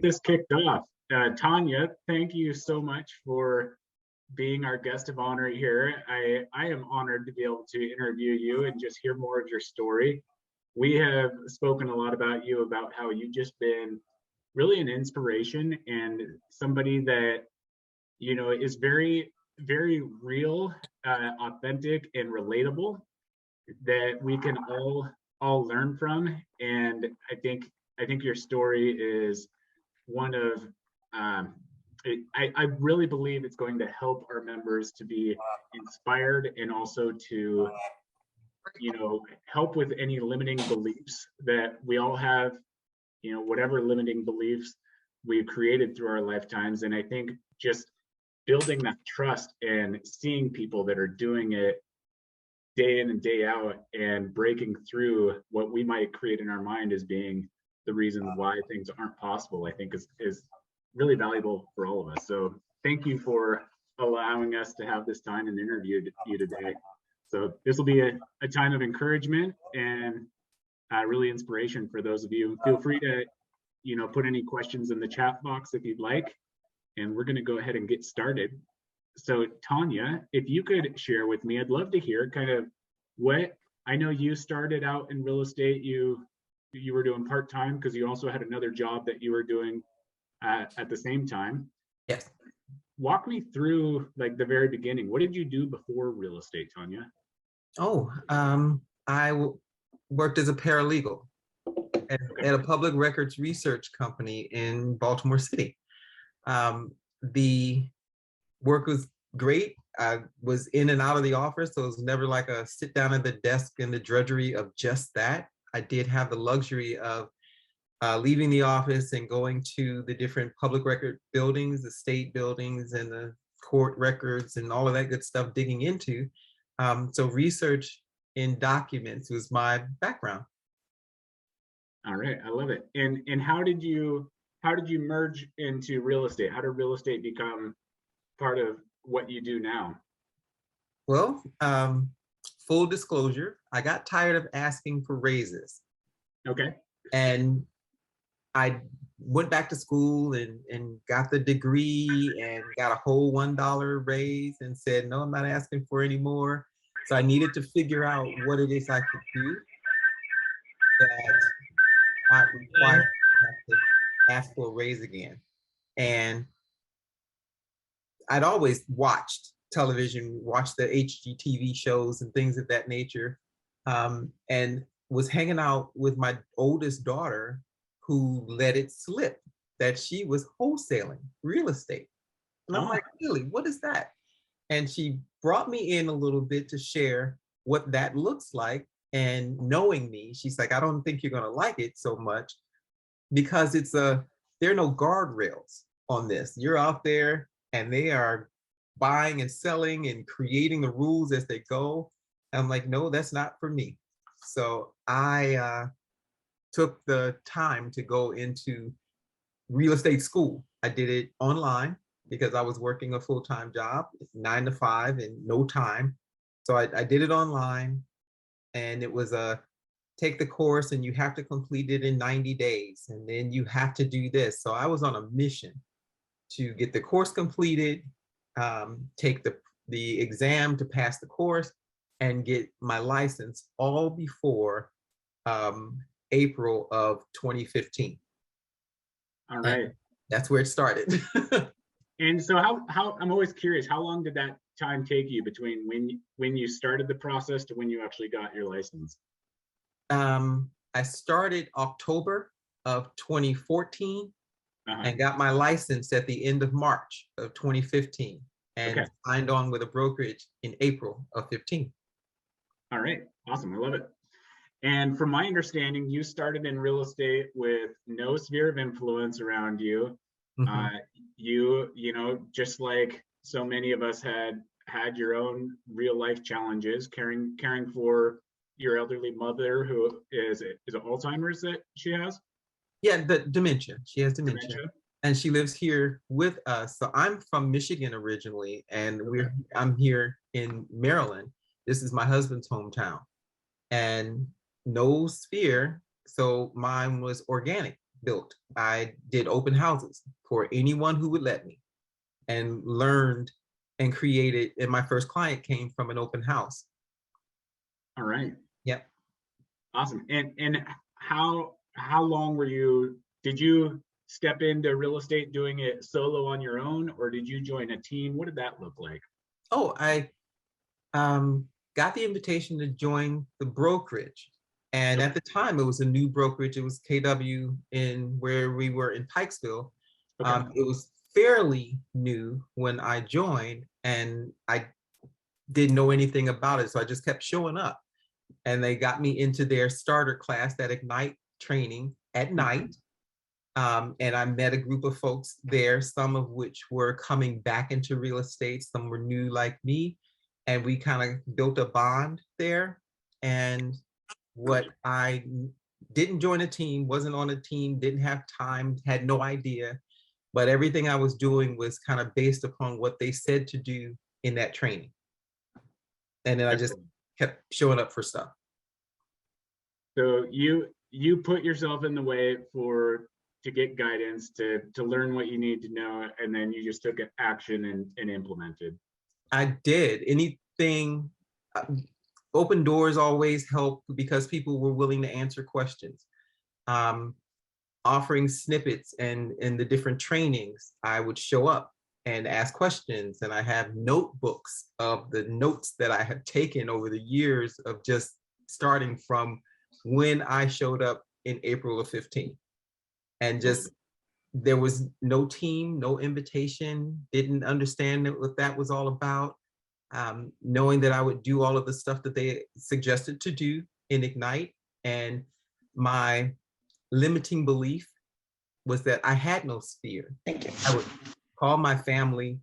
this kicked off. Tanya, thank you so much for being our guest of honor here. I am honored to be able to interview you and just hear more of your story. We have spoken a lot about you, about how you've just been really an inspiration and somebody that, is very, very real, authentic, and relatable, that we can all learn from. And I think your story is one of I really believe it's going to help our members to be inspired, and also to help with any limiting beliefs that we all have, whatever limiting beliefs we've created through our lifetimes. And I think just building that trust and seeing people that are doing it day in and day out and breaking through what we might create in our mind as being the reason why things aren't possible, I think is really valuable for all of us. So thank you for allowing us to have this time and interview you today. So this will be a time of encouragement and really inspiration for those of you. Feel free to, put any questions in the chat box if you'd like, and we're going to go ahead and get started. So Tanya, if you could share with me, I'd love to hear kind of what, I know you started out in real estate, you were doing part-time because you also had another job that you were doing at the same time. Yes. Walk me through like the very beginning. What did you do before real estate, Tanya? Oh, I worked as a paralegal at a public records research company in Baltimore City. The work was great. I was in and out of the office, so it was never like a sit down at the desk and the drudgery of just that. I did have the luxury of leaving the office and going to the different public record buildings, the state buildings and the court records and all of that good stuff, digging into. So research in documents was my background. All right, I love it. And how did you merge into real estate? How did real estate become part of what you do now? Well, full disclosure, I got tired of asking for raises. Okay. And I went back to school and got the degree and got a whole $1 raise and said, no, I'm not asking for any more. So I needed to figure out what it is I could do that not require to have to ask for a raise again. And I'd always watched television, watched the HGTV shows and things of that nature, and was hanging out with my oldest daughter, who let it slip that she was wholesaling real estate. And I'm like, really, what is that? And she brought me in a little bit to share what that looks like. And knowing me, she's like, I don't think you're gonna like it so much because there are no guardrails on this. You're out there and they are buying and selling and creating the rules as they go. And I'm like, no, that's not for me. So I took the time to go into real estate school. I did it online because I was working a full-time job, 9 to 5 and no time. So I did it online, and it was take the course and you have to complete it in 90 days. And then you have to do this. So I was on a mission to get the course completed, take the exam to pass the course, and get my license all before April of 2015. All right. And that's where it started. And so how I'm always curious, how long did that time take you between when you started the process to when you actually got your license? I started October of 2014 and got my license at the end of March of 2015 and signed on with a brokerage in April of 15. All right, awesome, I love it. And from my understanding, you started in real estate with no sphere of influence around you. You just like so many of us had your own real life challenges, caring for your elderly mother, who is it Alzheimer's that she has? Yeah, the dementia. She has dementia. And she lives here with us. So I'm from Michigan originally, and I'm here in Maryland. This is my husband's hometown, and no sphere. So mine was organic. built. I did open houses for anyone who would let me, and learned and created. And my first client came from an open house. All right. Yep. Awesome. And how long did you step into real estate doing it solo on your own, or did you join a team? What did that look like? Oh, I got the invitation to join the brokerage. And at the time, it was a new brokerage. It was KW in where we were in Pikesville. Okay. It was fairly new when I joined, and I didn't know anything about it. So I just kept showing up. And they got me into their starter class, that Ignite training at night. And I met a group of folks there, some of which were coming back into real estate, some were new like me. And we kind of built a bond there. And what I didn't join a team, wasn't on a team, didn't have time, had no idea. But everything I was doing was kind of based upon what they said to do in that training. And then I just kept showing up for stuff. So you put yourself in the way to get guidance, to learn what you need to know, and then you just took action and implemented. I did. Anything, open doors always help because people were willing to answer questions. Offering snippets and in the different trainings, I would show up and ask questions. And I have notebooks of the notes that I have taken over the years of just starting from when I showed up in April of 15. And just, there was no team, no invitation, didn't understand what that was all about. Knowing that I would do all of the stuff that they suggested to do in Ignite. And my limiting belief was that I had no sphere. Thank you. I would call my family,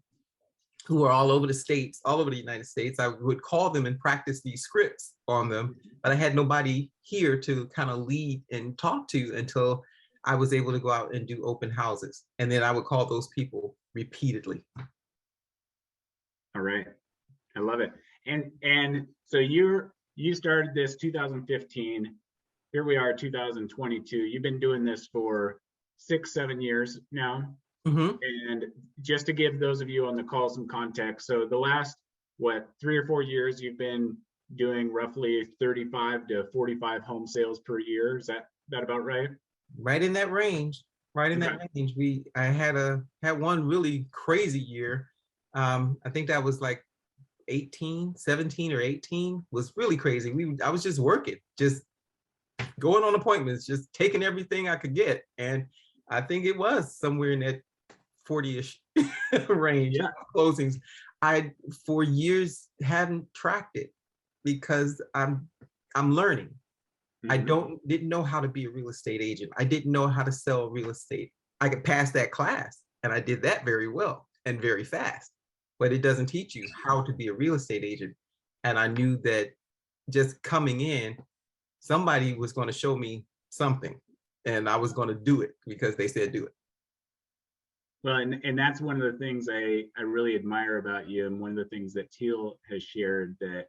who are all over the states, all over the United States. I would call them and practice these scripts on them, but I had nobody here to kind of lead and talk to until I was able to go out and do open houses. And then I would call those people repeatedly. All right. I love it. And so you started this 2015. Here we are, 2022. You've been doing this for 6-7 years now. Mm-hmm. And just to give those of you on the call some context, so the last 3 or 4 years, you've been doing roughly 35 to 45 home sales per year. Is that about right? Right in that range. Right in that range. I had one really crazy year. I think that was like 17 or 18, was really crazy. I was just working, just going on appointments, just taking everything I could get. And I think it was somewhere in that 40-ish range closings. I, for years, hadn't tracked it because I'm learning. Mm-hmm. I didn't know how to be a real estate agent. I didn't know how to sell real estate. I could pass that class, and I did that very well and very fast. But it doesn't teach you how to be a real estate agent. And I knew that just coming in, somebody was going to show me something, and I was going to do it because they said do it. Well, and that's one of the things I really admire about you, and one of the things that Teal has shared, that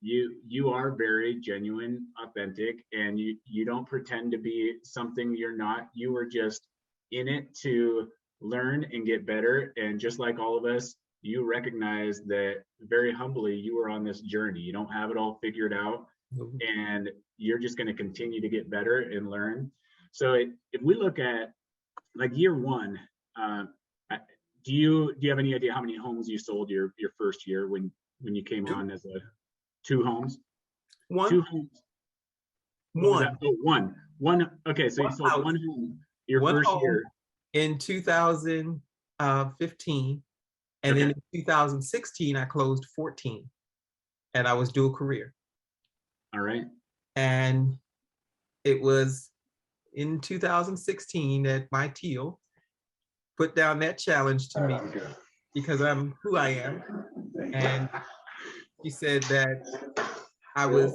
you are very genuine, authentic, and you don't pretend to be something you're not. You were just in it to learn and get better. And just like all of us, you recognize that very humbly you were on this journey. You don't have it all figured out, and you're just going to continue to get better and learn. So if we look at like year one, do you have any idea how many homes you sold your first year when you came on as a 2 homes? One. 2 homes. One. Okay, so you sold 1 home your first year in 2015. And then in 2016, I closed 14, and I was dual career. All right. And it was in 2016 that my Teal put down that challenge to me because I'm who I am. And he said that I was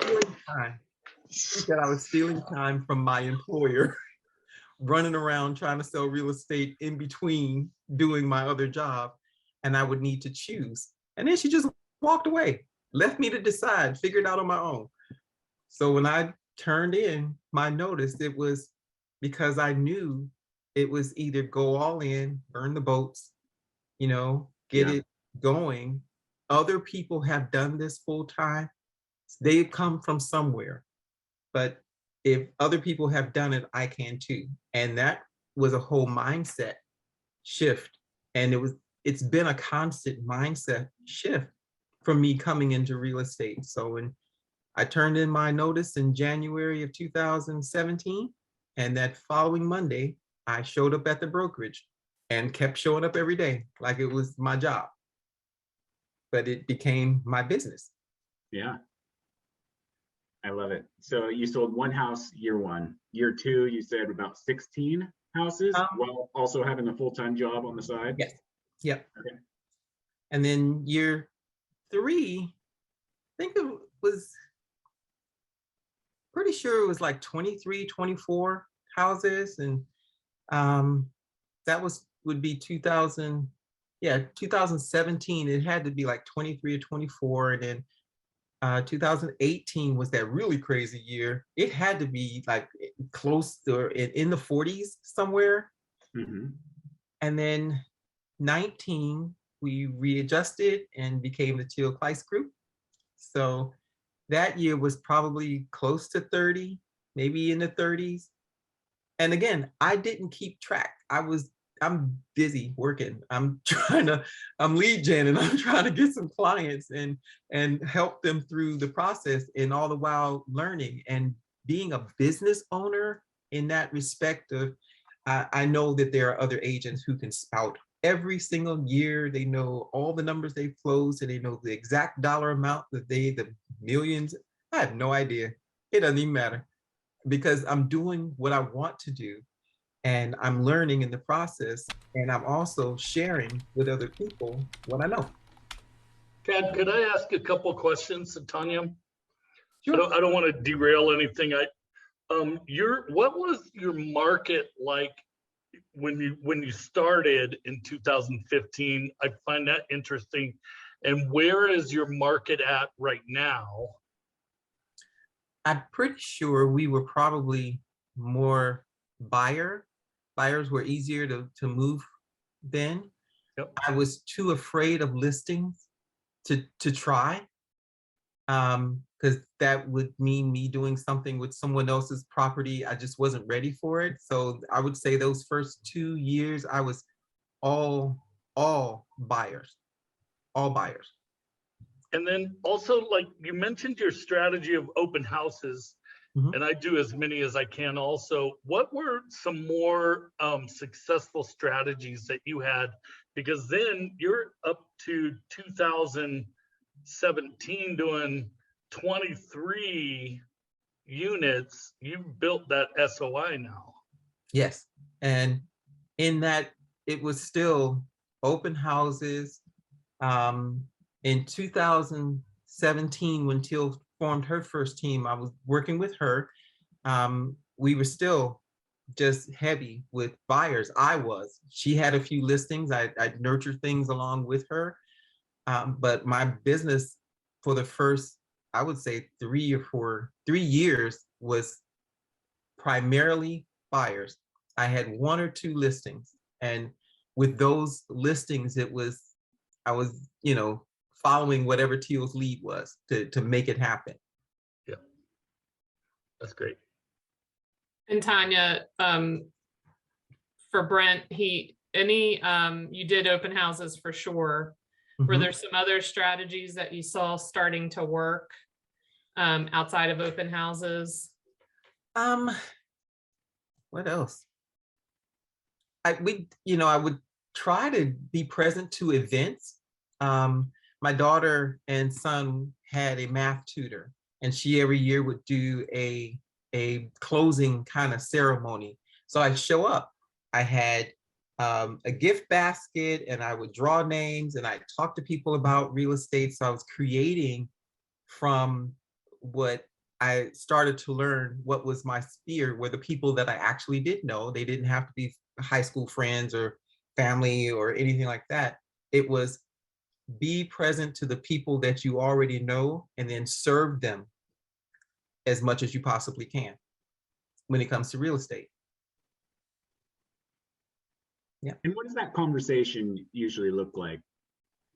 stealing time. He said I was stealing time from my employer, running around trying to sell real estate in between doing my other job, and I would need to choose. And then she just walked away, left me to decide, figure it out on my own. So when I turned in my notice, it was because I knew it was either go all in, burn the boats, get Yeah. it going. Other people have done this full time. They've come from somewhere, but if other people have done it, I can too. And that was a whole mindset shift. And it's been a constant mindset shift for me coming into real estate. So when I turned in my notice in January of 2017, and that following Monday, I showed up at the brokerage and kept showing up every day like it was my job. But it became my business. Yeah. I love it. So you sold one house year one. Year two, you said about 16 houses while also having a full-time job on the side. Yes. Yep. Okay. And then year three, I think it was pretty sure it was like 23, 24 houses. And that would be 2017. It had to be like 23 or 24. And then 2018 was that really crazy year. It had to be like close to in the 40s somewhere. Mm-hmm. And then 19, we readjusted and became the Teal Kleist Group. So that year was probably close to 30, maybe in the 30s. And again, I didn't keep track. I'm busy working. I'm lead gen, and I'm trying to get some clients and help them through the process, and all the while learning and being a business owner in that respect of, I know that there are other agents who can spout every single year. They know all the numbers they've closed, and they know the exact dollar amount that the millions. I have no idea. It doesn't even matter, because I'm doing what I want to do, and I'm learning in the process, and I'm also sharing with other people what I know. Ted, could I ask a couple of questions to Tanya? Sure. I don't want to derail anything. What was your market like when you started in 2015? I find that interesting. And where is your market at right now? I'm pretty sure we were probably more buyers were easier to move then. Yep. I was too afraid of listings to try, because that would mean me doing something with someone else's property. I just wasn't ready for it. So I would say those first 2 years, I was all buyers. And then also, like you mentioned, your strategy of open houses, and I do as many as I can also. What were some more successful strategies that you had? Because then you're up to 2017 doing 23 units. You've built that SOI now. Yes. And in that, it was still open houses. In 2017, when Teal formed her first team, I was working with her. We were still just heavy with buyers. She had a few listings. I'd nurtured things along with her. But my business for the first, I would say 3 years was primarily buyers. I had 1 or 2 listings. And with those listings, I was, following whatever Teal's lead was to make it happen. Yeah, that's great. And Tanya, for Brent, you did open houses for sure. Were there some other strategies that you saw starting to work outside of open houses? What else? I would try to be present to events. My daughter and son had a math tutor, and she every year would do a closing kind of ceremony. So I'd show up. I had a gift basket, and I would draw names, and I'd talk to people about real estate. So I was creating from what I started to learn what was my sphere, were the people that I actually did know. They didn't have to be high school friends or family or anything like that. It was be present to the people that you already know, and then serve them as much as you possibly can when it comes to real estate. And what does that conversation usually look like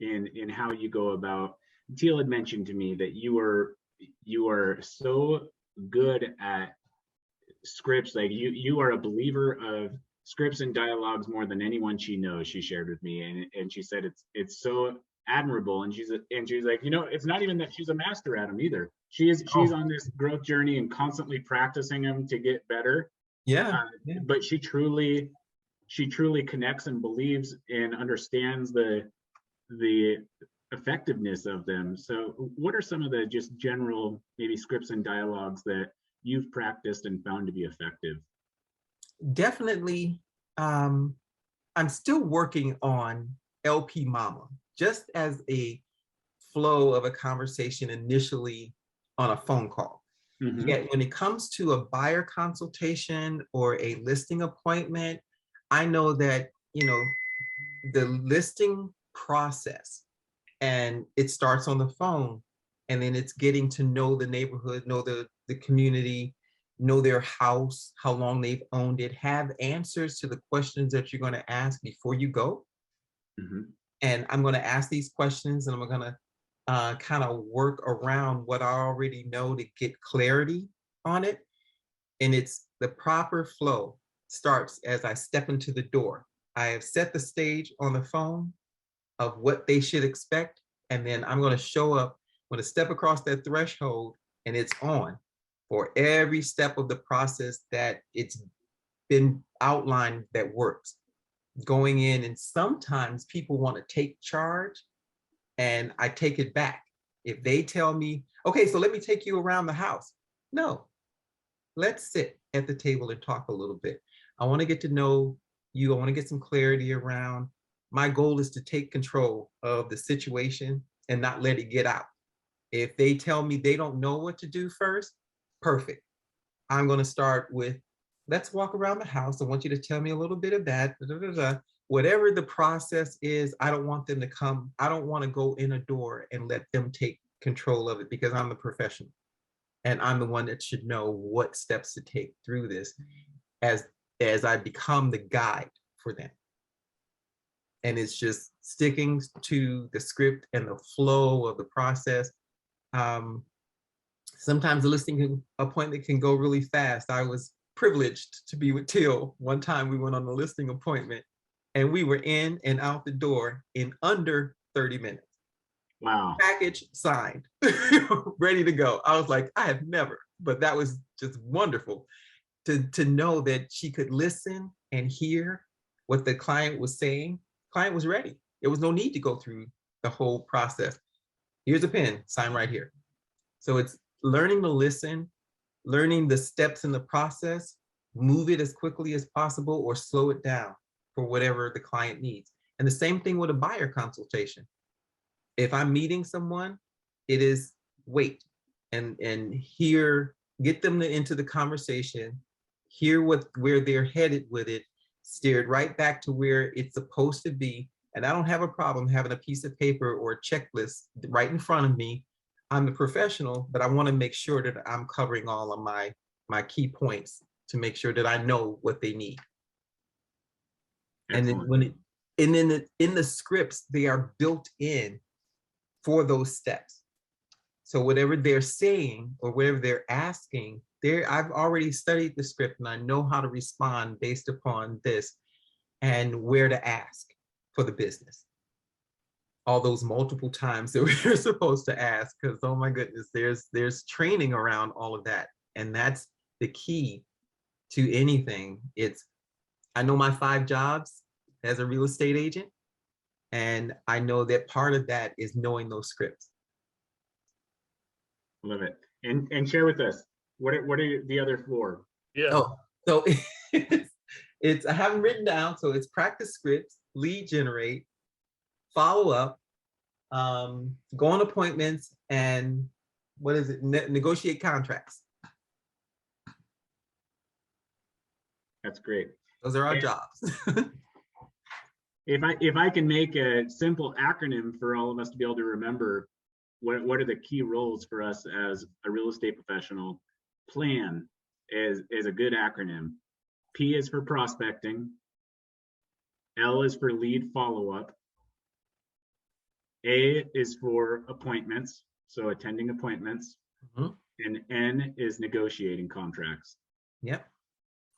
in how you go about? Teal had mentioned to me that you are so good at scripts. Like you are a believer of scripts and dialogues more than anyone she knows. She shared with me, and she said it's so admirable. And she's like, it's not even that she's a master at them either. She's on this growth journey and constantly practicing them to get better. Yeah. But she truly connects and believes and understands the effectiveness of them. So what are some of the just general maybe scripts and dialogues that you've practiced and found to be effective? Definitely. I'm still working on LP Mama, just as a flow of a conversation initially on a phone call. Mhm. Yet when it comes to a buyer consultation or a listing appointment, I know that, the listing process, and it starts on the phone, and then it's getting to know the neighborhood, know the community, know their house, how long they've owned it, have answers to the questions that you're going to ask before you go. Mhm. And I'm going to ask these questions, and I'm going to kind of work around what I already know to get clarity on it. And it's the proper flow starts as I step into the door. I have set the stage on the phone of what they should expect. And then I'm going to show up, I'm going to step across that threshold, and it's on for every step of the process that it's been outlined that works. Going in, and sometimes people want to take charge, and I take it back. If they tell me, okay, so let me take you around the house. No, let's sit at the table and talk a little bit. I want to get to know you. I want to get some clarity around. My goal is to take control of the situation and not let it get out. If they tell me they don't know what to do first, perfect. I'm going to start with, let's walk around the house. I want you to tell me a little bit of that. Whatever the process is, I don't want them to come. I don't want to go in a door and let them take control of it, because I'm the professional. And I'm the one that should know what steps to take through this as I become the guide for them. And it's just sticking to the script and the flow of the process. Sometimes the listing appointment can go really fast. I was privileged to be with Teal. One time we went on a listing appointment, and we were in and out the door in under 30 minutes. Wow. Package signed, ready to go. I was like, I have never, but that was just wonderful to know that she could listen and hear what the client was saying. Client was ready. There was no need to go through the whole process. Here's a pen, sign right here. So it's learning to listen, learning the steps in the process, move it as quickly as possible or slow it down for whatever the client needs. And the same thing with a buyer consultation. If I'm meeting someone, it is wait and hear, get them into the conversation, hear where they're headed with it, steer it right back to where it's supposed to be. And I don't have a problem having a piece of paper or a checklist right in front of me. I'm the professional, but I want to make sure that I'm covering all of my key points to make sure that I know what they need. Excellent. And then in the scripts, they are built in for those steps. So whatever they're saying or whatever they're asking, I've already studied the script and I know how to respond based upon this and where to ask for the business. All those multiple times that we're supposed to ask, because oh my goodness, there's training around all of that. And that's the key to anything. I know my 5 jobs as a real estate agent. And I know that part of that is knowing those scripts. Love it. And share with us, what are the other 4? Yeah. Oh, so it's I haven't written down. So it's practice scripts, lead generate, follow up, go on appointments, and what is it? Negotiate contracts. That's great. Those are our jobs. If I can make a simple acronym for all of us to be able to remember, what are the key roles for us as a real estate professional? Plan is a good acronym. P is for prospecting. L is for lead follow-up. A is for appointments, so attending appointments. Mhm. And N is negotiating contracts. Yep.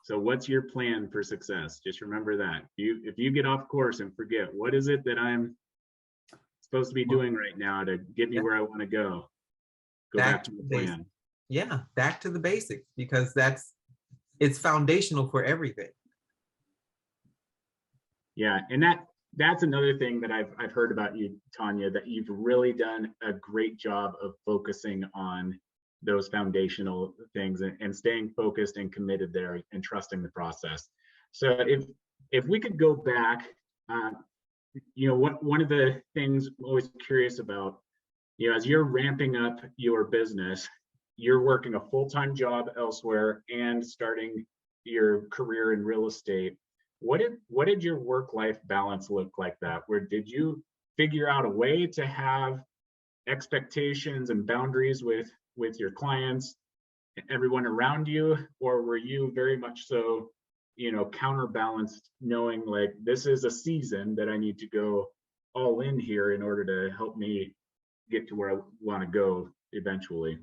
So what's your plan for success? Just remember that. If you get off course and forget, what is it that I'm supposed to be doing right now to get me Yeah. where I want to go? Go back to the plan. Yeah, back to the basics, because it's foundational for everything. Yeah, and that's another thing that I've heard about you, Tanya, that you've really done a great job of focusing on those foundational things and staying focused and committed there and trusting the process. So if we could go back, one of the things I'm always curious about, as you're ramping up your business, you're working a full-time job elsewhere and starting your career in real estate. What did your work-life balance look like that? Where did you figure out a way to have expectations and boundaries with your clients, everyone around you, or were you very much so, counterbalanced, knowing like this is a season that I need to go all in here in order to help me get to where I want to go eventually?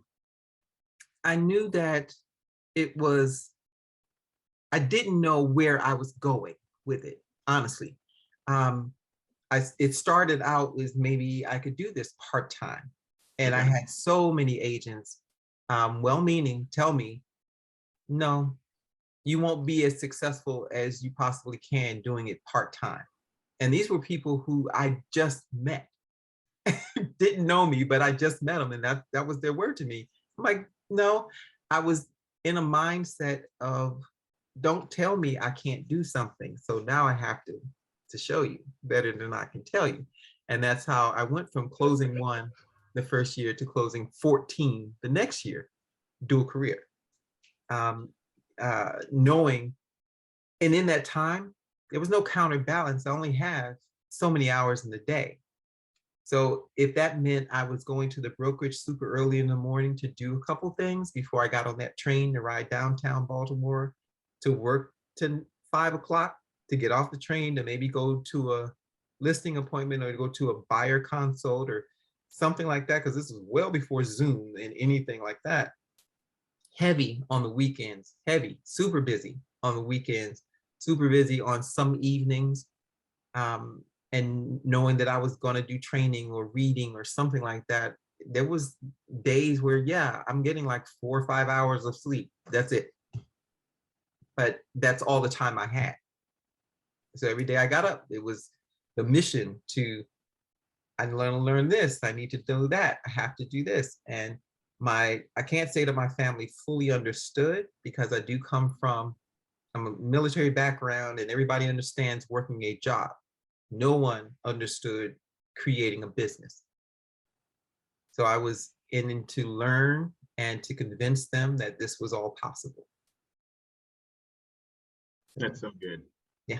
I knew that I didn't know where I was going with it, honestly. It started out with maybe I could do this part-time. And I had so many agents, well-meaning, tell me, no, you won't be as successful as you possibly can doing it part-time. And these were people who I just met. Didn't know me, but I just met them, and that was their word to me. I'm like, no, I was in a mindset of, don't tell me I can't do something. So now I have to show you better than I can tell you. And that's how I went from closing 1 the first year to closing 14 the next year, dual career. Knowing, and in that time, there was no counterbalance. I only have so many hours in the day. So if that meant I was going to the brokerage super early in the morning to do a couple things before I got on that train to ride downtown Baltimore to work to 5 o'clock, to get off the train to maybe go to a listing appointment or to go to a buyer consult or something like that, because this is well before Zoom and anything like that. Heavy on the weekends, heavy, super busy on the weekends, super busy on some evenings. And knowing that I was going to do training or reading or something like that, there was days where, yeah, I'm getting like 4 or 5 hours of sleep. That's it. But that's all the time I had. So every day I got up, it was the mission to, I learn this, I need to do that, I have to do this. And I can't say that my family fully understood, because I do come from a military background and everybody understands working a job. No one understood creating a business. So I was in to learn and to convince them that this was all possible. That's so good. Yeah.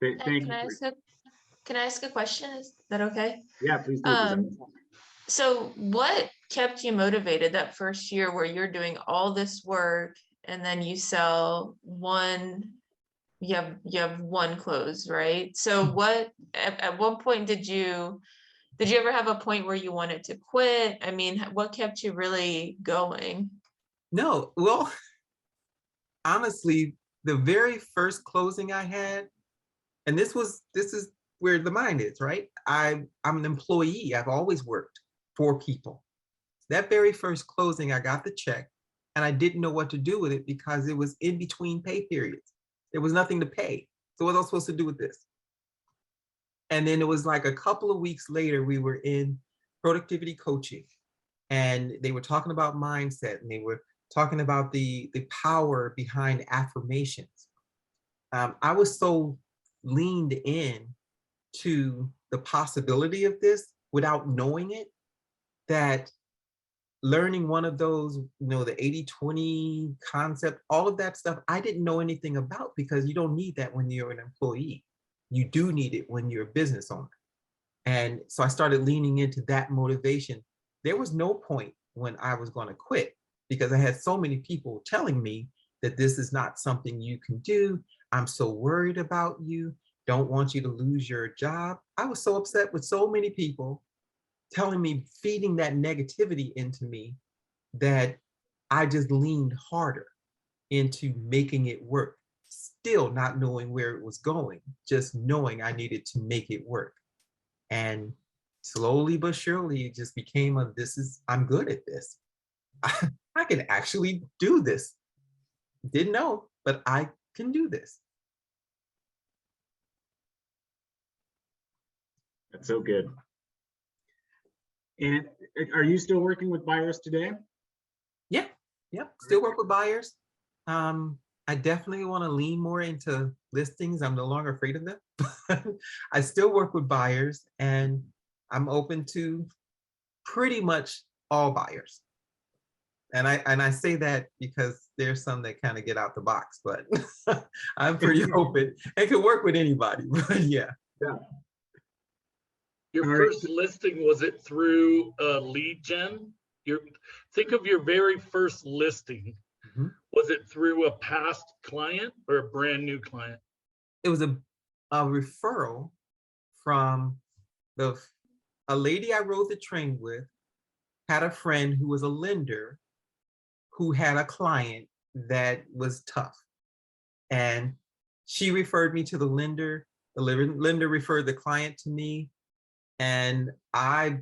Thank Can you. I ask a question? Is that okay? Yeah, please do. So what kept you motivated that first year where you're doing all this work and then you sell one, you have one close, right? So what, at what point did you ever have a point where you wanted to quit? I mean, what kept you really going? No, well, honestly, the very first closing I had, and this is where the mind is, right? I'm an employee. I've always worked for people. That very first closing, I got the check and I didn't know what to do with it because it was in between pay periods. There was nothing to pay. So what was I supposed to do with this? And then it was like a couple of weeks later, we were in productivity coaching and they were talking about mindset and they were talking about the power behind affirmations. I was so leaned in to the possibility of this without knowing it, that learning one of those, the 80-20 concept, all of that stuff, I didn't know anything about, because you don't need that when you're an employee. You do need it when you're a business owner. And so I started leaning into that motivation. There was no point when I was going to quit, because I had so many people telling me that this is not something you can do. I'm so worried about you. Don't want you to lose your job. I was so upset with so many people telling me, feeding that negativity into me, that I just leaned harder into making it work, still not knowing where it was going, just knowing I needed to make it work. And slowly but surely, it just became a, I'm good at this. I can actually do this. Didn't know, but I can do this. That's so good. And are you still working with buyers today? Yeah, still work with buyers. I definitely want to lean more into listings. I'm no longer afraid of them. I still work with buyers, and I'm open to pretty much all buyers. And I say that because there's some that kind of get out the box, but I'm pretty open and can work with anybody. But yeah. Your first listing, was it through lead gen? Think of your very first listing. Mm-hmm. Was it through a past client or a brand new client? It was a referral from a lady I rode the train with, had a friend who was a lender who had a client that was tough. And she referred me to the lender. The lender referred the client to me. And I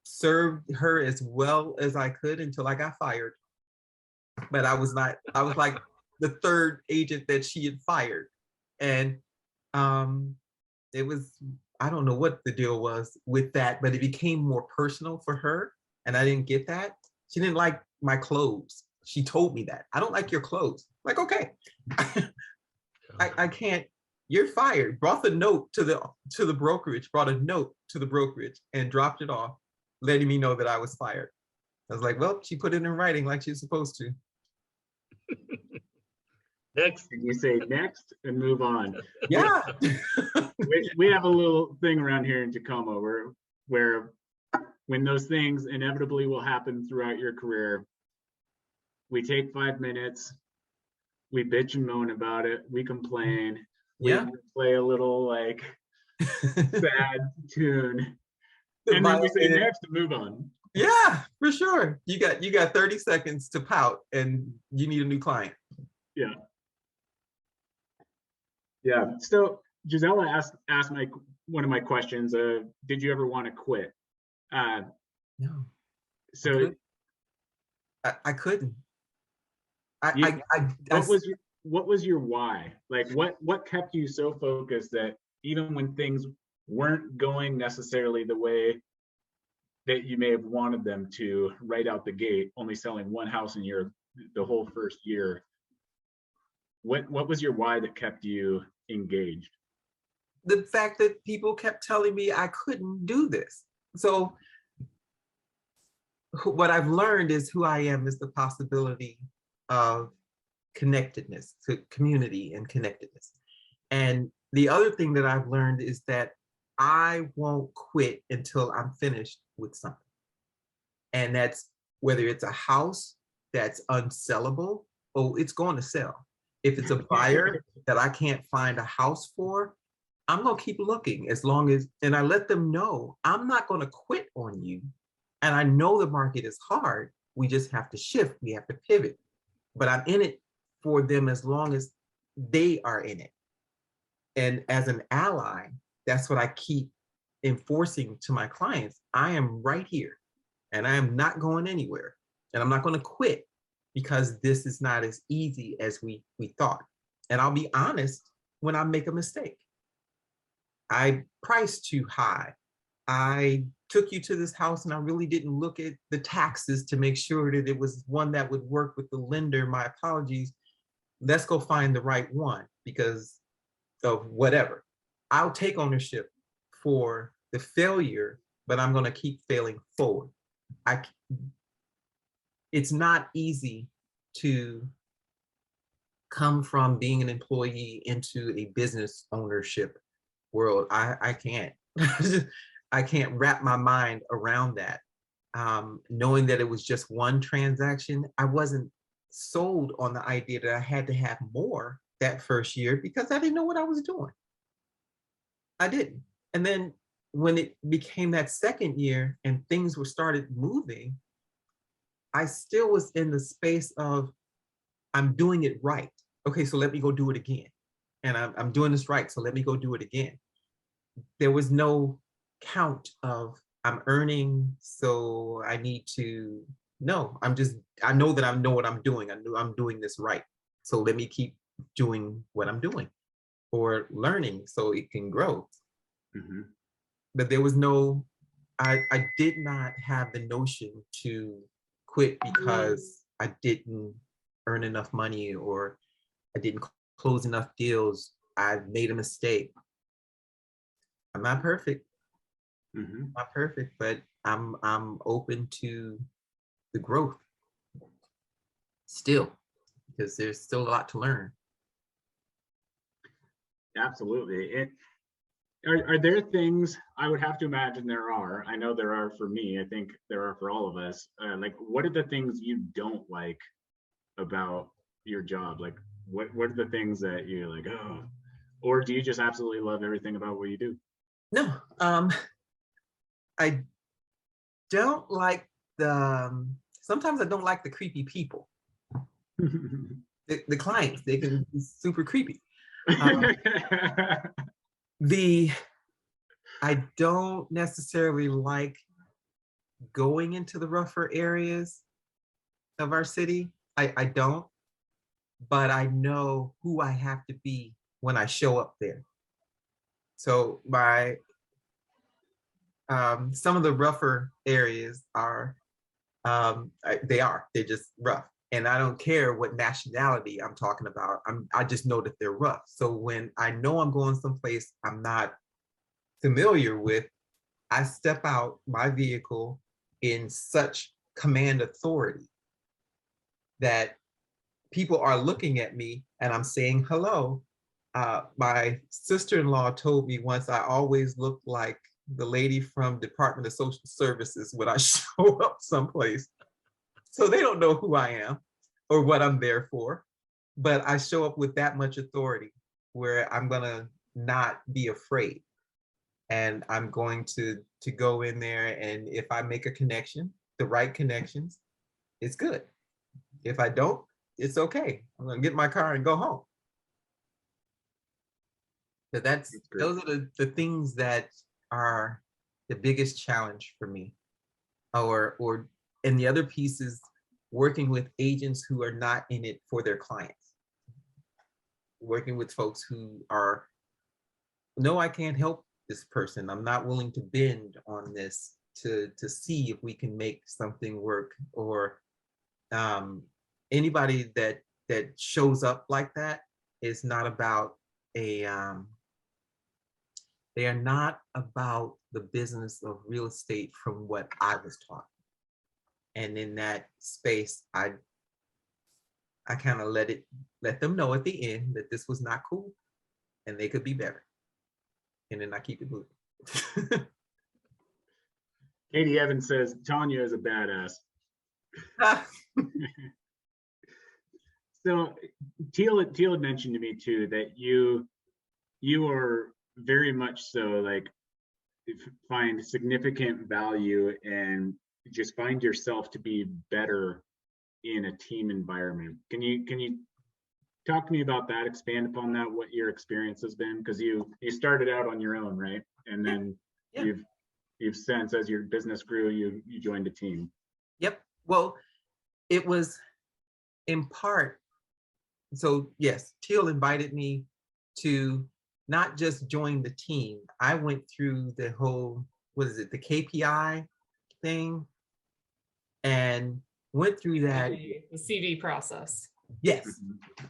served her as well as I could until I got fired. But I was like the third agent that she had fired. And it was, I don't know what the deal was with that, but it became more personal for her. And I didn't get that. She didn't like my clothes. She told me that. I don't like your clothes. I'm like, okay. I can't, you're fired. Brought the note to the brokerage, brought a note to the brokerage and dropped it off, letting me know that I was fired. I was like, well, she put it in writing like she's supposed to. Next. And you say next and move on. Yeah. we have a little thing around here in Tacoma where when those things inevitably will happen throughout your career, we take 5 minutes, we bitch and moan about it, we complain, we play a little like sad tune, and then we say next and move on. Yeah, for sure. You got 30 seconds to pout and you need a new client. Yeah. Yeah. So Gisela asked one of my questions, did you ever want to quit? No. So I couldn't. What was your why? Like what kept you so focused that even when things weren't going necessarily the way that you may have wanted them to right out the gate, only selling one house in the whole first year, what was your why that kept you engaged? The fact that people kept telling me I couldn't do this. So what I've learned is who I am is the possibility of connectedness, to community and connectedness. And the other thing that I've learned is that I won't quit until I'm finished with something. And that's whether it's a house that's unsellable, it's going to sell. If it's a buyer that I can't find a house for, I'm going to keep looking as long as, and I let them know I'm not going to quit on you. And I know the market is hard. We just have to shift. We have to pivot. But I'm in it for them as long as they are in it. And as an ally, that's what I keep enforcing to my clients. I am right here and I am not going anywhere. And I'm not going to quit because this is not as easy as we thought. And I'll be honest when I make a mistake. I priced too high. I took you to this house and I really didn't look at the taxes to make sure that it was one that would work with the lender. My apologies. Let's go find the right one because of whatever. I'll take ownership for the failure, but I'm going to keep failing forward. It's not easy to come from being an employee into a business ownership world. I can't. I can't wrap my mind around that. Knowing that it was just one transaction, I wasn't sold on the idea that I had to have more that first year because I didn't know what I was doing. I didn't. And then when it became that second year and things were started moving, I still was in the space of, I'm doing it right. Okay, so let me go do it again. And I'm doing this right, so let me go do it again. There was no count of I'm earning, so I need to, no, I know that I know what I'm doing. I know I'm doing this right. So let me keep doing what I'm doing or learning so it can grow. Mm-hmm. But there was no, I did not have the notion to quit because I didn't earn enough money or I didn't close enough deals. I made a mistake. I'm not perfect. Mm-hmm. Not perfect, but I'm open to the growth still, because there's still a lot to learn. Absolutely. Are there things, I would have to imagine there are, I know there are for me, I think there are for all of us, like what are the things you don't like about your job? Like what are the things that you're like, oh, or do you just absolutely love everything about what you do? No, I don't like sometimes I don't like the creepy people. The clients, they can be super creepy. I don't necessarily like going into the rougher areas of our city. I don't, but I know who I have to be when I show up there. So some of the rougher areas are, they're just rough. And I don't care what nationality I'm talking about. I just know that they're rough. So when I know I'm going someplace I'm not familiar with, I step out my vehicle in such command authority that people are looking at me and I'm saying hello. My sister-in-law told me once I always look like the lady from Department of Social Services when I show up someplace. So they don't know who I am or what I'm there for, but I show up with that much authority where I'm gonna not be afraid. And I'm going to go in there, and if I make a connection, the right connections, it's good. If I don't, it's okay. I'm gonna get in my car and go home. But those are the things that are the biggest challenge for me. And the other piece is working with agents who are not in it for their clients. Working with folks who are, no, I can't help this person. I'm not willing to bend on this to see if we can make something work. Or anybody that shows up like that is not about they are not about the business of real estate from what I was taught. And in that space, I kind of let them know at the end that this was not cool and they could be better. And then I keep it moving. Katie Evans says Tanya is a badass. So Teal had mentioned to me too that you are very much so like find significant value and just find yourself to be better in a team environment. Can you talk to me about that, expand upon that, what your experience has been? Because you started out on your own, right? And then you've since, as your business grew, you joined a team. Yep. Well, it was in part, so yes, Teal invited me to not just join the team. I went through the whole, what is it, the KPI thing, and went through that. The CV process. Yes.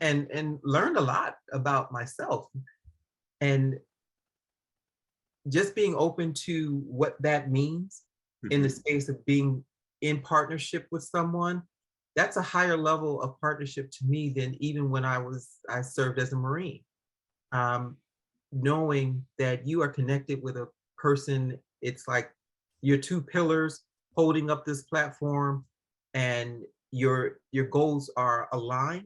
Mm-hmm. And learned a lot about myself. And just being open to what that means in the space of being in partnership with someone, that's a higher level of partnership to me than even when I served as a Marine. Knowing that you are connected with a person, it's like your two pillars holding up this platform and your goals are aligned.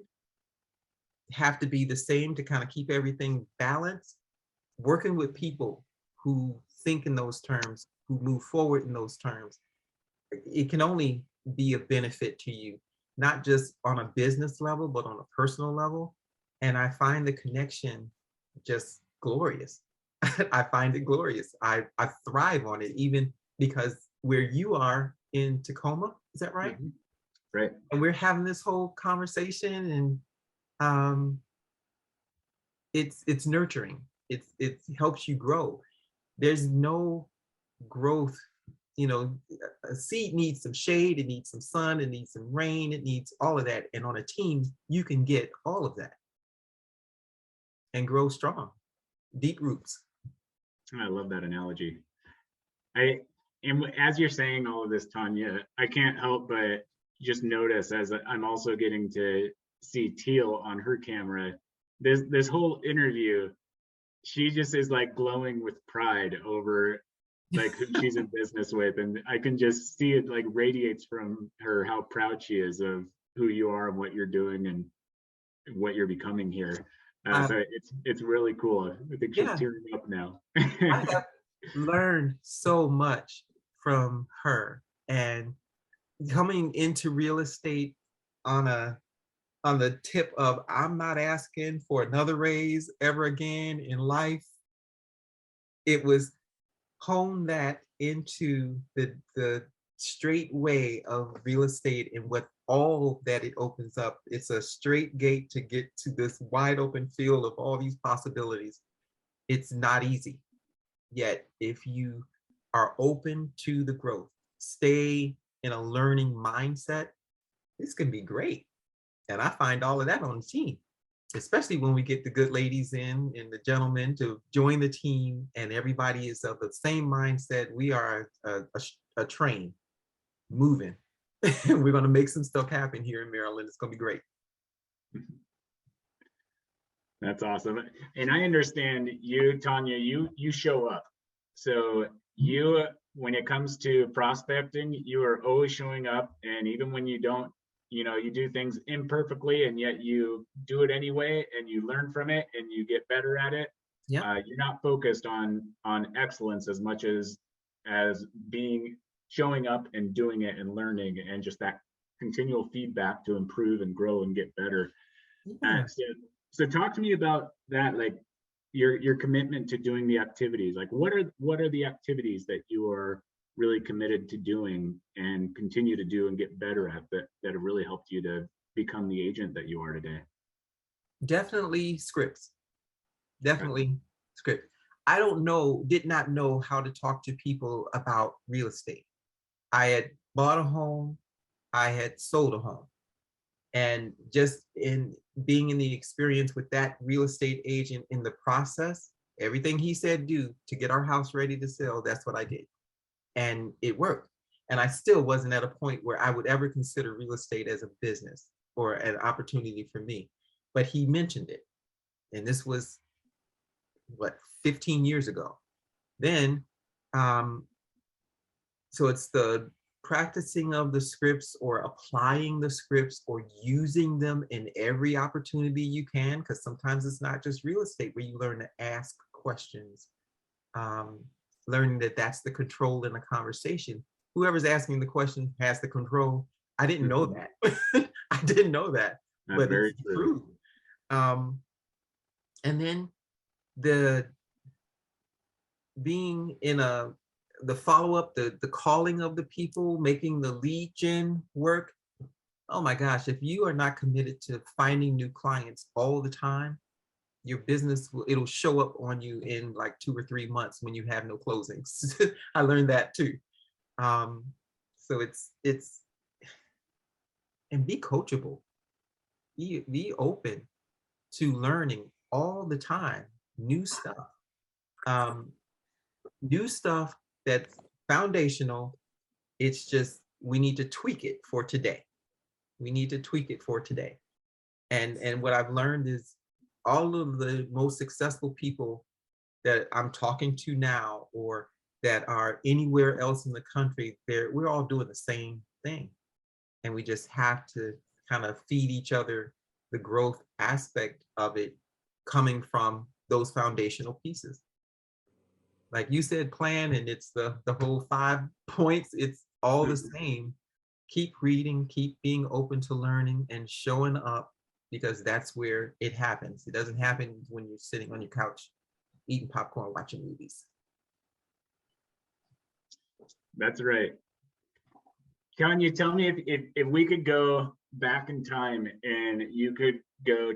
have to be the same to kind of keep everything balanced. Working with people who think in those terms, who move forward in those terms, it can only be a benefit to you, not just on a business level, but on a personal level. And I find the connection just glorious. I find it glorious. I thrive on it, even because where you are in Tacoma, is that right? Mhm. Right. And we're having this whole conversation, and it's nurturing. It helps you grow. There's no growth, you know, a seed needs some shade, it needs some sun, it needs some rain, it needs all of that. And on a team, you can get all of that and grow strong, deep roots. I love that analogy. I and as you're saying all of this, Tanya, I can't help but just notice as I'm also getting to see Teal on her camera. This whole interview, she just is like glowing with pride over like who she's in business with, and I can just see it like radiates from her how proud she is of who you are and what you're doing and what you're becoming here. So it's really cool. I think she's Yeah. tearing up now. I have learned so much from her, and coming into real estate on the tip of I'm not asking for another raise ever again in life. It was hone that into the straight way of real estate and what all that it opens up. It's a straight gate to get to this wide open field of all these possibilities. It's not easy. Yet, if you are open to the growth, stay in a learning mindset, this can be great. And I find all of that on the team, especially when we get the good ladies in and the gentlemen to join the team, and everybody is of the same mindset. We are a train moving. We're going to make some stuff happen here in Maryland. It's going to be great. That's awesome. And I understand you, Tanya, you show up. So you, when it comes to prospecting, you are always showing up. And even when you don't, you do things imperfectly, and yet you do it anyway, and you learn from it and you get better at it. Yeah. You're not focused on excellence as much as showing up and doing it and learning, and just that continual feedback to improve and grow and get better. Yeah. So talk to me about that, like your commitment to doing the activities. Like what are the activities that you are really committed to doing and continue to do and get better at that have really helped you to become the agent that you are today? Definitely scripts. Definitely script. Did not know how to talk to people about real estate. I had bought a home, I had sold a home. And just in being in the experience with that real estate agent in the process, everything he said do to get our house ready to sell, that's what I did. And it worked. And I still wasn't at a point where I would ever consider real estate as a business or an opportunity for me. But he mentioned it. And this was, 15 years ago. Then, so it's the practicing of the scripts or applying the scripts or using them in every opportunity you can, because sometimes it's not just real estate where you learn to ask questions, learning that that's the control in a conversation. Whoever's asking the question has the control. I didn't know that. I didn't know that, That's but very it's true. true. And then the being in the follow-up, the calling of the people, making the lead gen work. Oh my gosh, if you are not committed to finding new clients all the time, your business it'll show up on you in like 2 or 3 months when you have no closings. I learned that too. So it's and be coachable. Be open to learning all the time, new stuff. New stuff that's foundational. It's just we need to tweak it for today. We need to tweak it for today. And what I've learned is all of the most successful people that I'm talking to now or that are anywhere else in the country, we're all doing the same thing. And we just have to kind of feed each other the growth aspect of it coming from those foundational pieces. Like you said, plan, and it's the whole 5 points. It's all the same. Keep reading, keep being open to learning and showing up, because that's where it happens. It doesn't happen when you're sitting on your couch eating popcorn, watching movies. That's right. Tanya, tell me if we could go back in time and you could go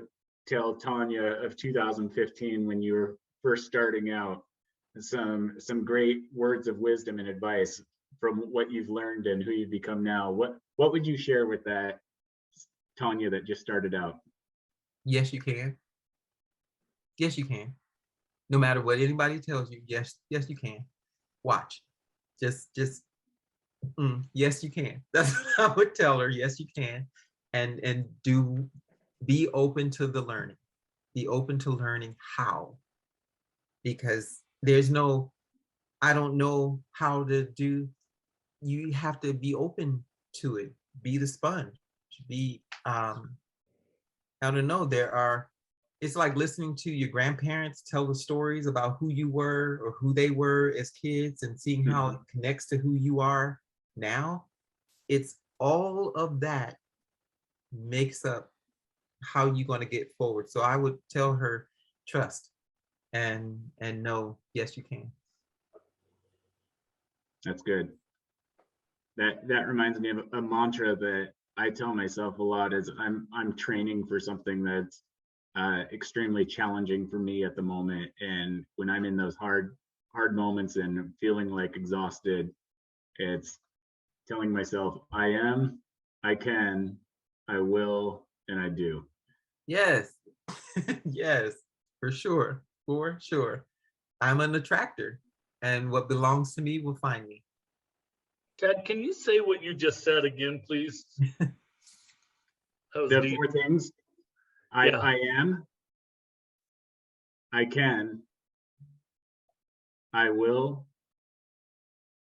tell Tanya of 2015 when you were first starting out some great words of wisdom and advice from what you've learned and who you've become now, what would you share with that Tanya that just started out? Yes, you can. Yes, you can. No matter what anybody tells you, yes, you can. Watch. Just yes, you can. That's what I would tell her. Yes, you can. And be open to the learning. Be open to learning how. Because there's no, I don't know how to do. You have to be open to it. Be the sponge. Be I don't know. It's like listening to your grandparents tell the stories about who you were or who they were as kids and seeing how it connects to who you are now. It's all of that makes up how you're going to get forward. So I would tell her, trust and know, yes, you can. That's good. That reminds me of a mantra that I tell myself a lot is I'm training for something that's extremely challenging for me at the moment. And when I'm in those hard moments and feeling like exhausted, it's telling myself, I am, I can, I will, and I do. Yes. Yes, for sure. For sure. I'm an attractor, and what belongs to me will find me. Ted, can you say what you just said again, please? The Deep. 4 things. Yeah. I am, I can, I will,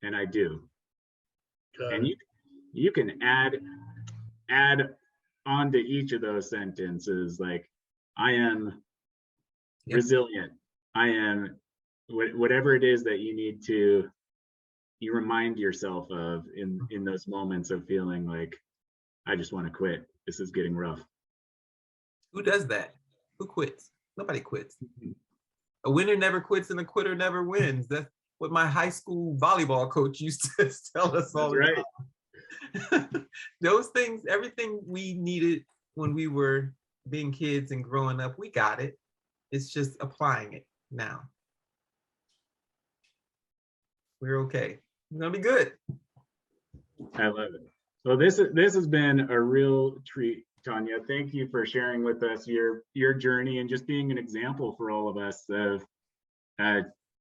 and I do. And you can add on to each of those sentences, like I am resilient. I am whatever it is that you remind yourself of in those moments of feeling like I just want to quit. This is getting rough. Who does that? Who quits? Nobody quits. A winner never quits and a quitter never wins. That's what my high school volleyball coach used to tell us all the time. Those things, everything we needed when we were being kids and growing up, we got it. It's just applying it now. We're okay. We're gonna be good. I love it. Well, this has been a real treat, Tanya. Thank you for sharing with us your journey and just being an example for all of us of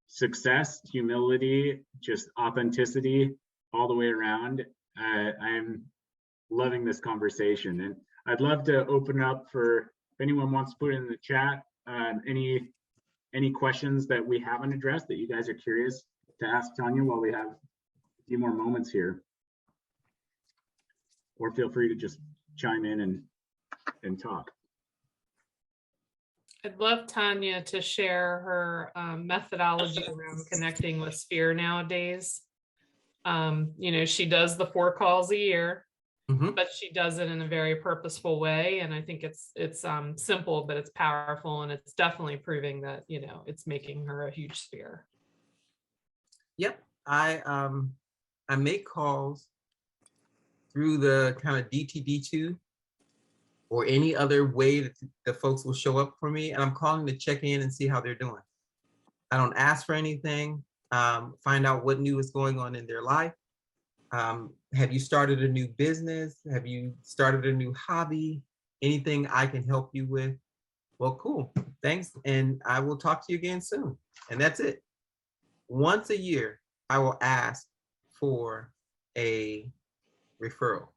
success, humility, just authenticity all the way around. I'm loving this conversation, and I'd love to open up for if anyone wants to put in the chat any questions that we haven't addressed that you guys are curious to ask Tanya while we have a few more moments here. Or feel free to just chime in and talk. I'd love Tanya to share her methodology around connecting with Sphere nowadays. She does the 4 calls a year, but she does it in a very purposeful way. And I think it's simple, but it's powerful. And it's definitely proving that, it's making her a huge sphere. Yep. I make calls through the kind of DTD2 or any other way that the folks will show up for me. And I'm calling to check in and see how they're doing. I don't ask for anything, find out what new is going on in their life. Have you started a new business? Have you started a new hobby? Anything I can help you with? Well, cool, thanks. And I will talk to you again soon. And that's it. Once a year, I will ask for a referral,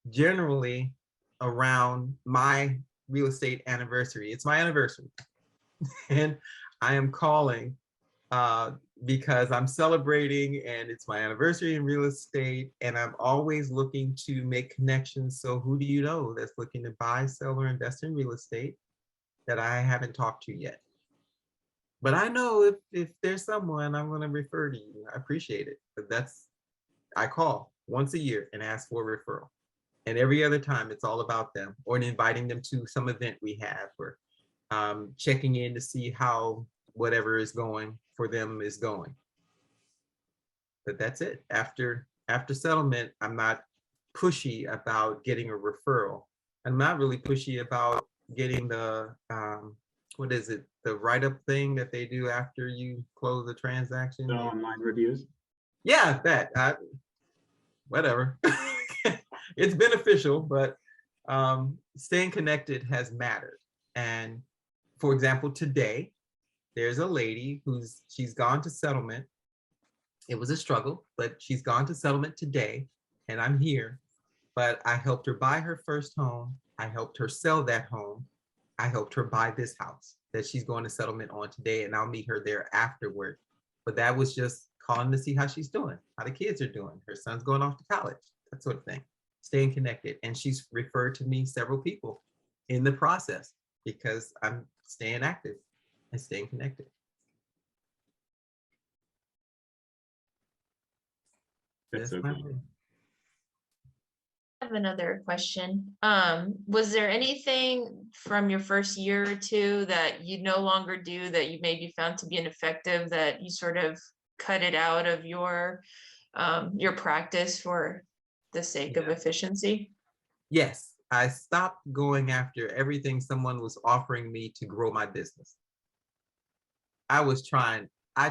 generally around my real estate anniversary. It's my anniversary. And I am calling because I'm celebrating and it's my anniversary in real estate, and I'm always looking to make connections. So who do you know that's looking to buy, sell, or invest in real estate that I haven't talked to yet? But I know if there's someone, I'm going to refer to you. I appreciate it. But I call once a year and ask for a referral. And every other time it's all about them, or inviting them to some event we have, or checking in to see how whatever is going for them is going. But that's it. After settlement, I'm not pushy about getting a referral. I'm not really pushy about getting the what is it, the write-up thing that they do after you close the transaction? The online reviews. Yeah, that. Whatever. It's beneficial, but staying connected has mattered. And for example, today, there's a lady she's gone to settlement. It was a struggle, but she's gone to settlement today, and I'm here. But I helped her buy her first home. I helped her sell that home. I helped her buy this house that she's going to settlement on today, and I'll meet her there afterward. But that was just calling to see how she's doing, how the kids are doing. Her son's going off to college, that sort of thing. Staying connected. And she's referred to me several people in the process because I'm staying active and staying connected. That's so good. I have another question. Was there anything from your first year or two that you no longer do that you maybe found to be ineffective, that you sort of cut it out of your practice for the sake of efficiency? Yes, I stopped going after everything someone was offering me to grow my business. I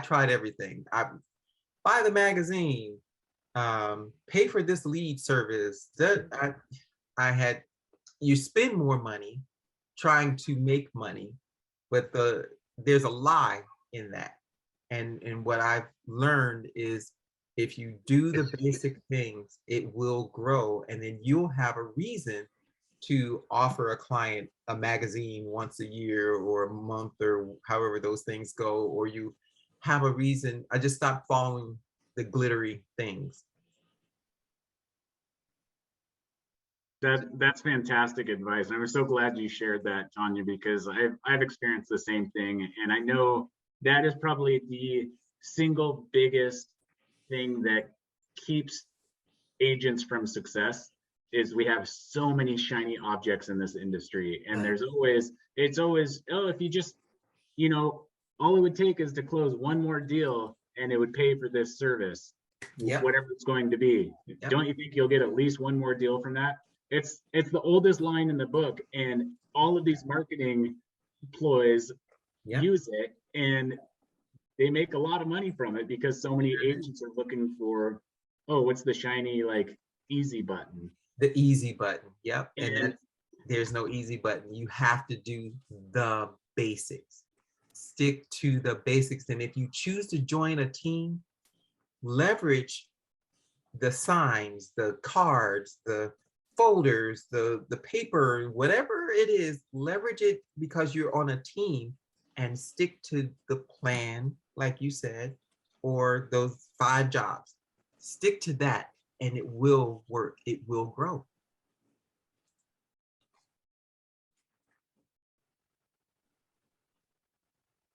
tried everything. I buy the magazine, pay for this lead service. You spend more money trying to make money, but there's a lie in that. And what I've learned is if you do the basic things, it will grow, and then you'll have a reason to offer a client a magazine once a year or a month or however those things go, or you have a reason. I just stopped following the glittery things. That's fantastic advice. I'm so glad you shared that, Tanya, because I've experienced the same thing, and I know that is probably the single biggest thing that keeps agents from success. Is we have so many shiny objects in this industry, and it's always, oh, if you just, all it would take is to close one more deal and it would pay for this service, whatever it's going to be. Don't you think you'll get at least one more deal from that? It's the oldest line in the book, and all of these marketing ploys use it, and they make a lot of money from it because so many agents are looking for, oh, what's the shiny, like, easy button? The easy button. Yep. And there's no easy button. You have to do the basics. Stick to the basics. And if you choose to join a team, leverage the signs, the cards, the folders, the paper, whatever it is, leverage it because you're on a team, and stick to the plan, like you said, or those 5 jobs. Stick to that, and it will work. It will grow.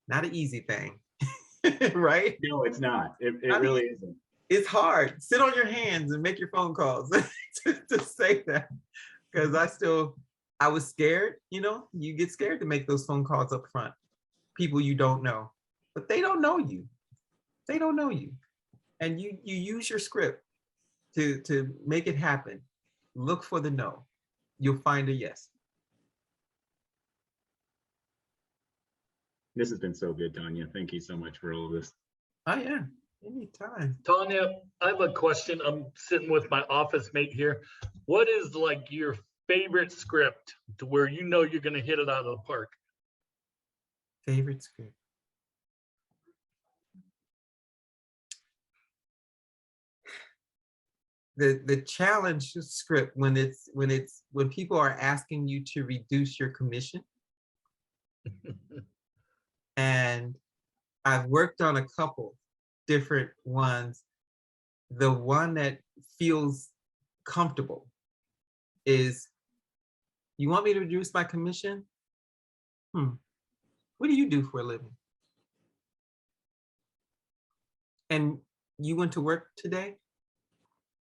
Not an easy thing, right? No, it's not. It really isn't. It's hard. Sit on your hands and make your phone calls to say that, because I was scared. You get scared to make those phone calls up front. People you don't know, but they don't know you. They don't know you, and you use your script to make it happen. Look for the no. You'll find a yes. This has been so good, Tanya. Thank you so much for all of this. Oh yeah, anytime. Tanya, I have a question. I'm sitting with my office mate here. What is like your favorite script to where you know you're going to hit it out of the park? Favorite script. The challenge script when people are asking you to reduce your commission. And I've worked on a couple, different ones, the one that feels comfortable is, you want me to reduce my commission? What do you do for a living? And you went to work today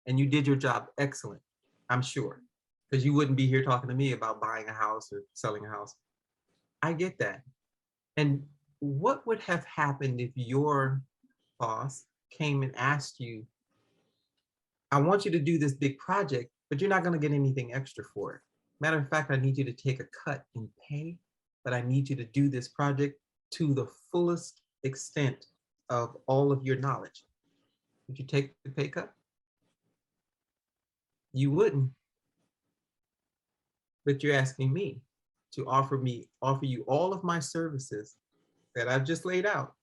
and you did your job excellent, I'm sure, because you wouldn't be here talking to me about buying a house or selling a house. I get that. And what would have happened if your boss came and asked you, I want you to do this big project, but you're not going to get anything extra for it. Matter of fact, I need you to take a cut in pay, but I need you to do this project to the fullest extent of all of your knowledge. Would you take the pay cut? You wouldn't. But you're asking me to offer you all of my services that I've just laid out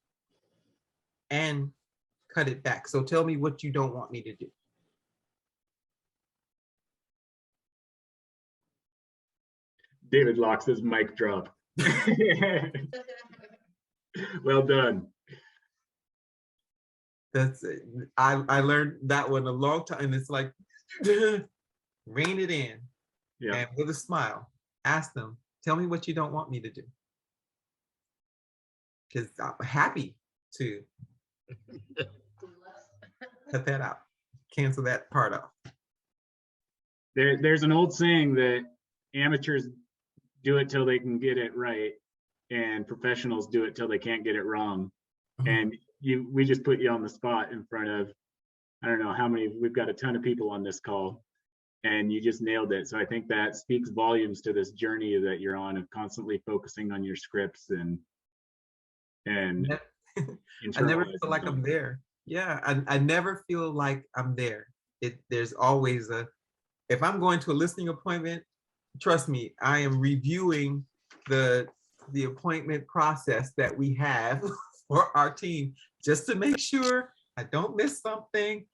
and cut it back. So tell me what you don't want me to do. David locks his mic drop. Well done. That's it. I learned that one a long time. It's like, rein it in. Yeah. And with a smile, ask them, tell me what you don't want me to do. Because I'm happy to cut that out, cancel that part out. There's an old saying that amateurs do it till they can get it right, and professionals do it till they can't get it wrong. And we just put you on the spot in front of, I don't know how many, we've got a ton of people on this call, and you just nailed it. So I think that speaks volumes to this journey that you're on of constantly focusing on your scripts and I never feel like I'm there. Yeah, I never feel like I'm there. There's always if I'm going to a listing appointment, trust me, I am reviewing the appointment process that we have for our team just to make sure I don't miss something.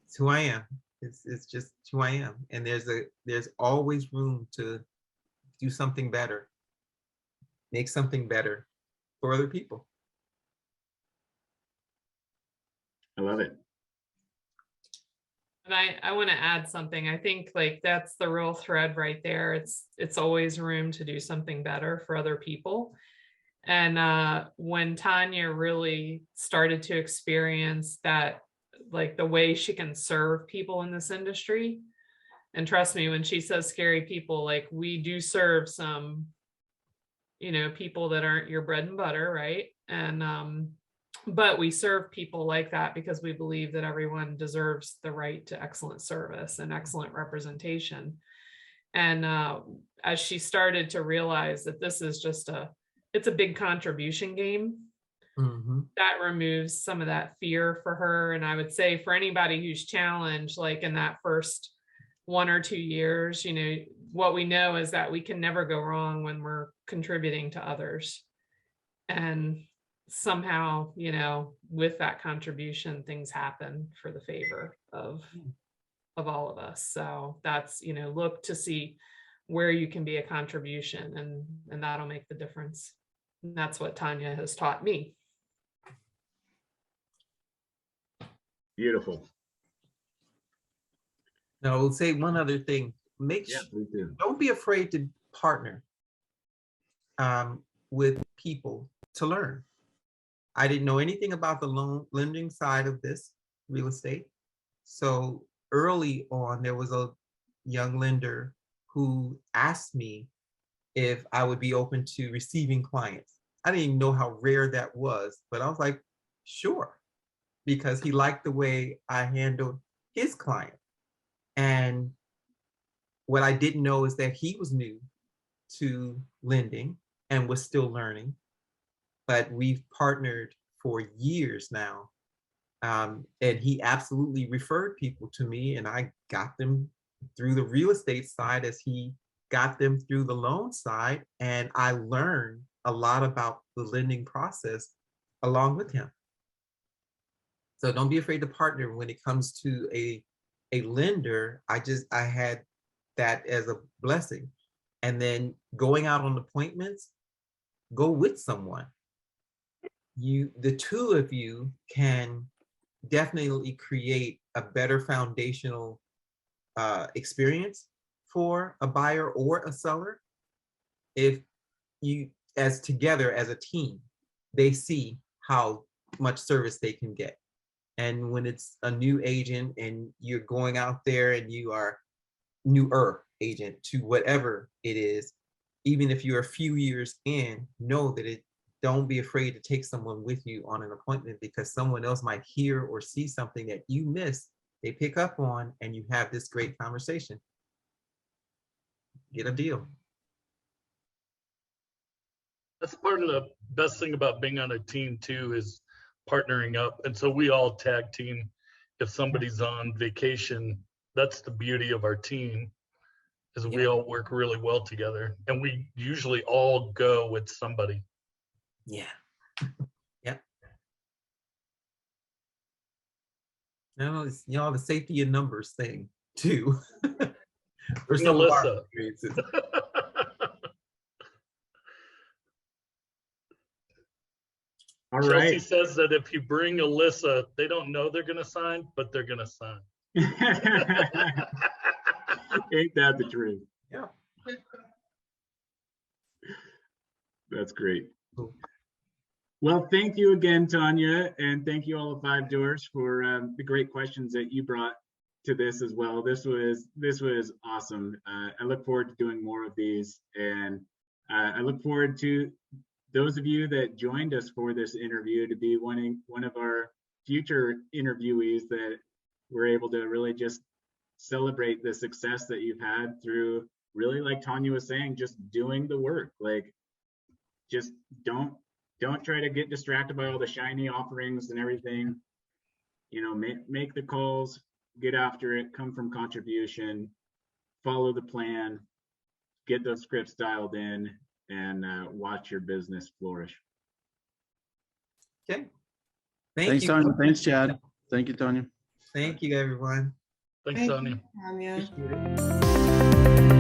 It's who I am. It's just who I am. And there's always room to do something better, make something better for other people. I love it. And I want to add something. I think like that's the real thread right there. It's always room to do something better for other people. And when Tanya really started to experience that, like the way she can serve people in this industry, and trust me, when she says scary people, like we do serve some, people that aren't your bread and butter, right? And but we serve people like that because we believe that everyone deserves the right to excellent service and excellent representation. And as she started to realize that this is just it's a big contribution game, that removes some of that fear for her. And I would say for anybody who's challenged, like in that first 1 or 2 years, what we know is that we can never go wrong when we're contributing to others. And somehow, with that contribution, things happen for the favor of all of us. So that's, look to see where you can be a contribution, and that'll make the difference. And that's what Tanya has taught me. Beautiful. Now, I will say one other thing. Don't be afraid to partner with people to learn. I didn't know anything about the lending side of this real estate. So early on, there was a young lender who asked me if I would be open to receiving clients. I didn't even know how rare that was, but I was like, sure, because he liked the way I handled his client. And what I didn't know is that he was new to lending and was still learning. But we've partnered for years now. And he absolutely referred people to me, and I got them through the real estate side as he got them through the loan side. And I learned a lot about the lending process along with him. So don't be afraid to partner when it comes to a lender. I had that as a blessing. And then going out on appointments, go with someone. the two of you can definitely create a better foundational experience for a buyer or a seller if you, as together as a team, they see how much service they can get. And when it's a new agent and you're going out there and you are newer agent to whatever it is, even if you're a few years in, know that don't be afraid to take someone with you on an appointment, because someone else might hear or see something that you missed, they pick up on, and you have this great conversation. Get a deal. That's part of the best thing about being on a team too, is partnering up. And so we all tag team. If somebody's on vacation, that's the beauty of our team, is we all work really well together, and we usually all go with somebody. Yeah. Yep. No, it's, you know, the safety in numbers thing too. For some of our experiences. All Chelsea right. says that if you bring Alyssa, they don't know they're going to sign, but they're going to sign. Ain't that the truth? Yeah. That's great. Cool. Well, thank you again, Tanya, and thank you all the 5 doors for the great questions that you brought to this as well. This was awesome. I look forward to doing more of these, and I look forward to those of you that joined us for this interview to be one of our future interviewees, that we're able to really just celebrate the success that you've had through, really, like Tanya was saying, just doing the work. Like, just don't try to get distracted by all the shiny offerings and everything. You know, make the calls, get after it, come from contribution, follow the plan, get those scripts dialed in, and watch your business flourish. Okay. Thanks, you. Tanya. Thanks, Chad. Thank you, Tanya. Thank you, everyone. Thanks, Tanya. Tanya. Appreciate it.